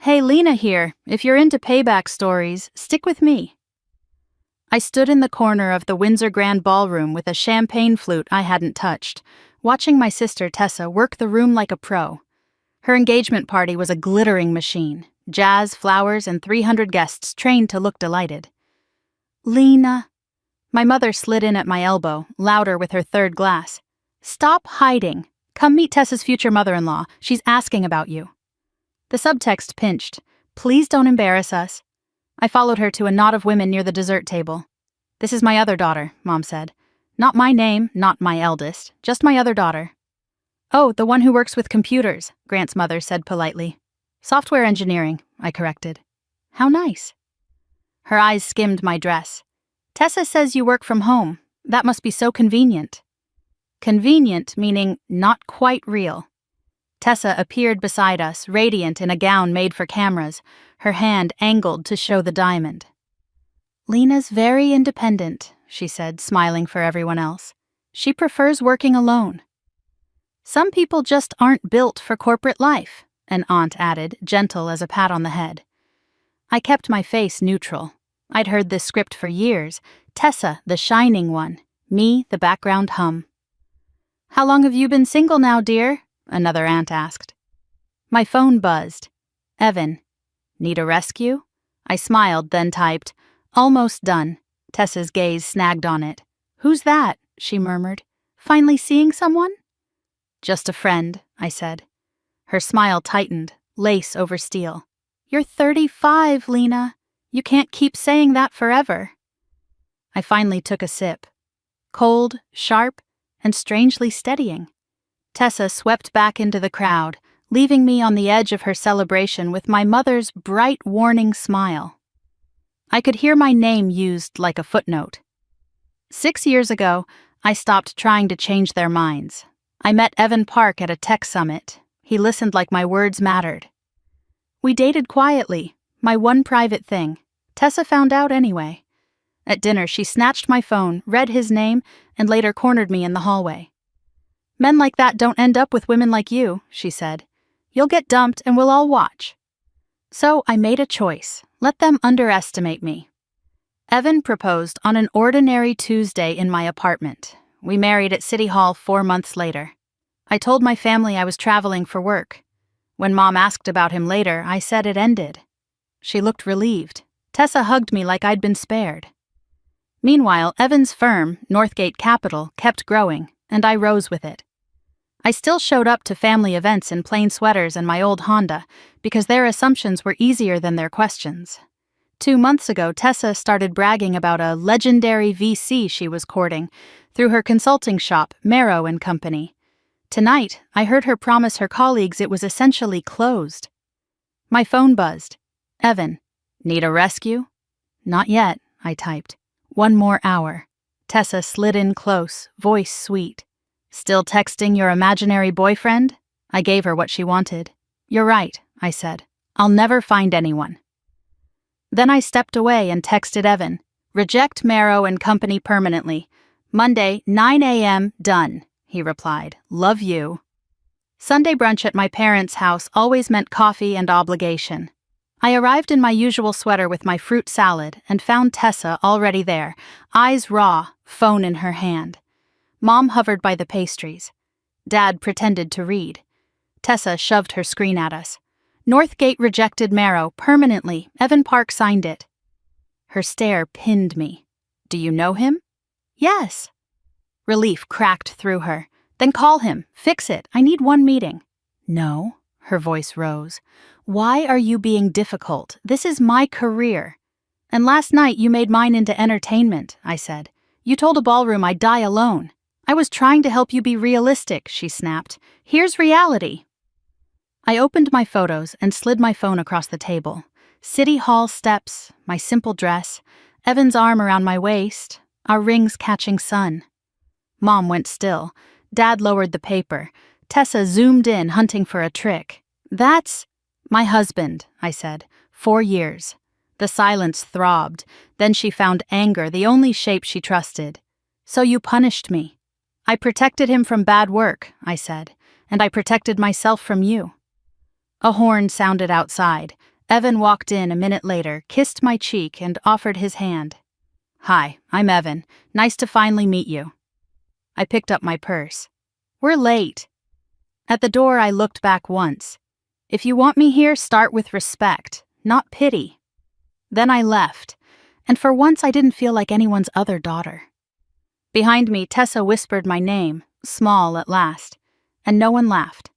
Hey, Lena here. If you're into payback stories, stick with me. I stood in the corner of the Windsor Grand Ballroom with a champagne flute I hadn't touched, watching my sister Tessa work the room like a pro. Her engagement party was a glittering machine, jazz, flowers, and 300 guests trained to look delighted. Lena. My mother slid in at my elbow, louder with her third glass. Stop hiding. Come meet Tessa's future mother-in-law. She's asking about you. The subtext pinched. Please don't embarrass us. I followed her to a knot of women near the dessert table. This is my other daughter, Mom said. Not my name, not my eldest, just my other daughter. Oh, the one who works with computers, Grant's mother said politely. Software engineering, I corrected. How nice. Her eyes skimmed my dress. Tessa says you work from home. That must be so convenient. Convenient meaning not quite real. Tessa appeared beside us, radiant in a gown made for cameras, her hand angled to show the diamond. Lena's very independent, she said, smiling for everyone else. She prefers working alone. Some people just aren't built for corporate life, an aunt added, gentle as a pat on the head. I kept my face neutral. I'd heard this script for years. Tessa, the shining one. Me, the background hum. How long have you been single now, dear? Another aunt asked. My phone buzzed. Evan. Need a rescue? I smiled, then typed, almost done. Tessa's gaze snagged on it. Who's that? She murmured. Finally seeing someone? Just a friend, I said. Her smile tightened, lace over steel. You're 35, Lena. You can't keep saying that forever. I finally took a sip. Cold, sharp, and strangely steadying. Tessa swept back into the crowd, leaving me on the edge of her celebration with my mother's bright warning smile. I could hear my name used like a footnote. 6 years ago, I stopped trying to change their minds. I met Evan Park at a tech summit. He listened like my words mattered. We dated quietly, my one private thing. Tessa found out anyway. At dinner, she snatched my phone, read his name, and later cornered me in the hallway. Men like that don't end up with women like you, she said. You'll get dumped and we'll all watch. So I made a choice. Let them underestimate me. Evan proposed on an ordinary Tuesday in my apartment. We married at City Hall 4 months later. I told my family I was traveling for work. When Mom asked about him later, I said it ended. She looked relieved. Tessa hugged me like I'd been spared. Meanwhile, Evan's firm, Northgate Capital, kept growing, and I rose with it. I still showed up to family events in plain sweaters and my old Honda because their assumptions were easier than their questions. 2 months ago, Tessa started bragging about a legendary VC she was courting through her consulting shop, Marrow & Company. Tonight, I heard her promise her colleagues it was essentially closed. My phone buzzed. Evan, need a rescue? Not yet, I typed. 1 more hour. Tessa slid in close, voice sweet. Still texting your imaginary boyfriend? I gave her what she wanted. You're right, I said. I'll never find anyone. Then I stepped away and texted Evan. Reject Marrow & Company permanently. Monday, 9 a.m., done, he replied. Love you. Sunday brunch at my parents' house always meant coffee and obligation. I arrived in my usual sweater with my fruit salad and found Tessa already there, eyes raw, phone in her hand. Mom hovered by the pastries. Dad pretended to read. Tessa shoved her screen at us. Northgate rejected Marrow permanently. Evan Park signed it. Her stare pinned me. Do you know him? Yes. Relief cracked through her. Then call him. Fix it. I need 1 meeting. No. Her voice rose. Why are you being difficult? This is my career. And last night you made mine into entertainment, I said. You told a ballroom I'd die alone. I was trying to help you be realistic, she snapped. Here's reality. I opened my photos and slid my phone across the table. City Hall steps, my simple dress, Evan's arm around my waist, our rings catching sun. Mom went still. Dad lowered the paper. Tessa zoomed in, hunting for a trick. That's my husband, I said. 4 years. The silence throbbed. Then she found anger, the only shape she trusted. So you punished me. I protected him from bad work, I said, and I protected myself from you. A horn sounded outside. Evan walked in a minute later, kissed my cheek, and offered his hand. "Hi, I'm Evan. Nice to finally meet you." I picked up my purse. "We're late." At the door, I looked back once. If you want me here, start with respect, not pity. Then I left, and for once I didn't feel like anyone's other daughter. Behind me, Tessa whispered my name, small at last, and no one laughed.